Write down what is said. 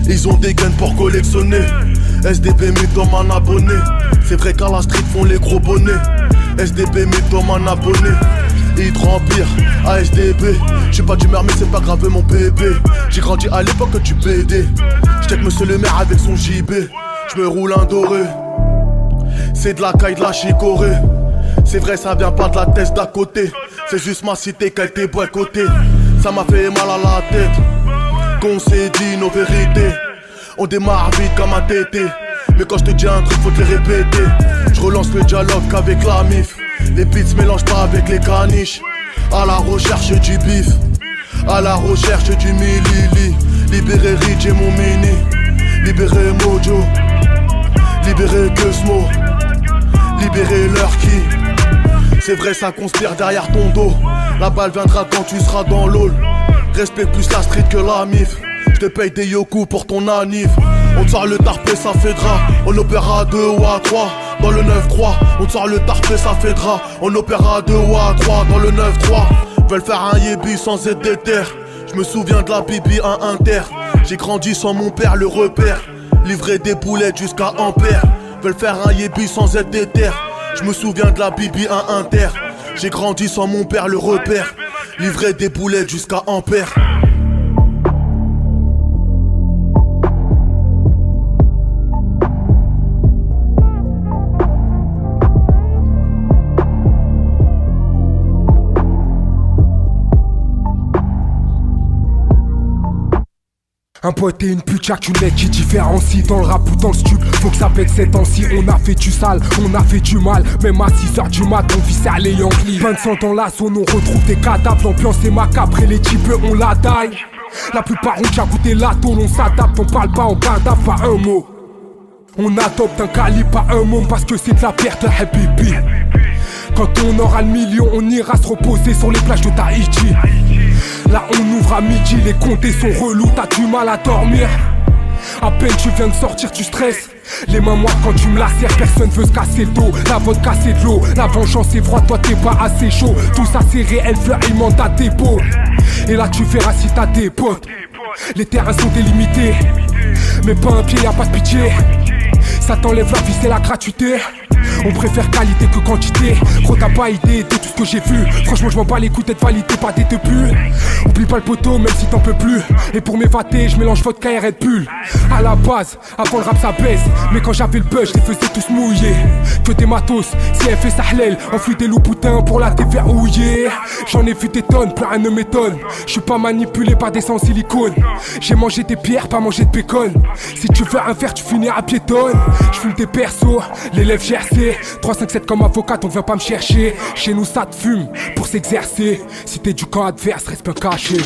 Ils ont des guns pour collectionner. SDB mythomane abonné. C'est vrai qu'à la street font les gros bonnets. SDB mythomane abonné. Hydre Empire, ASDB. J'suis pas d'humeur mais c'est pas grave mon bébé. J'ai grandi à l'époque du BD. J'check monsieur le maire avec son JB. J'me roule un doré. C'est de la caille, de la chicorée. C'est vrai ça vient pas de la tête d'à côté. C'est juste ma cité qui a été boycottée. Ça m'a fait mal à la tête. Qu'on s'est dit nos vérités. On démarre vite comme un tété. Mais quand je te dis un truc faut te le répéter. Je relance le dialogue qu'avec la mif. Les beats se mélangent pas avec les caniches. À la recherche du bif. À la recherche du milili. Libérer Rich et mon mini. Libérer Mojo. Libérer Gusmo. Libérer leur qui. C'est vrai ça conspire derrière ton dos. La balle viendra quand tu seras dans l'hall. Respecte plus la street que la mif. Je te paye des yoku pour ton anif. On te sort le tarpé ça fait drap. On opère à 2 ou à 3 dans le 9-3. On te sort le tarpé ça fait drap. On opère à 2 ou à 3 dans le 9-3. Veulent faire un yébi sans être déter. Je me souviens de la bibi à Inter. J'ai grandi sans mon père le repère. Livrer des boulettes jusqu'à Ampère. Veulent faire un yébi sans être déter. Je me souviens de la bibi à Inter. J'ai grandi sans mon père le repère. Livrer des boulettes jusqu'à Ampère. Un pote et une pute, y'a qu'une lettre qui différencie. Dans le rap ou dans le stup, faut que ça pète ces temps-ci. On a fait du sale, on a fait du mal. Même à 6h du mat, on vit les Yankees. 25 dans la zone, on retrouve des cadavres. L'ambiance est macabre et les types on la daille. La plupart ont déjà goûté la tôle, on s'adapte, on parle pas en cadavre, pas un mot. On adopte un calibre, pas un mot, parce que c'est de la perte, habibi. Quand on aura le million, on ira se reposer sur les plages de Tahiti. Là on ouvre à midi, les comptes sont relous, t'as du mal à dormir. À peine tu viens de sortir, tu stresses. Les mains moites quand tu me la serres, personne veut se casser le dos. La vodka c'est de l'eau, la vengeance est froide, toi t'es pas assez chaud. Tout ça c'est réel, fleur alimente à tes peaux. Et là tu verras si t'as des potes. Les terrains sont délimités, mais pas un pied, y'a pas de pitié. Ça t'enlève la vie, c'est la gratuité. On préfère qualité que quantité. Gros t'as pas idée de tout ce que j'ai vu. Franchement je m'en bats les coups d'être validé par des tepules. Oublie pas le poteau même si t'en peux plus. Et pour m'évader je mélange vodka et Red Bull. À la base, avant le rap ça baisse. Mais quand j'avais le buzz je les faisais tous mouiller. Que des matos, si elle fait sa hlel. Enflue des loups poutins pour la déverrouiller. J'en ai vu des tonnes, plus rien ne m'étonne. Je suis pas manipulé par des sans silicone. J'ai mangé des pierres, pas mangé de bacon. Si tu veux un verre tu finis à piétonne. Je fume des persos, l'élève GRC 357 comme avocate, on vient pas me chercher. Chez nous ça te fume pour s'exercer. Si t'es du camp adverse, reste bien caché.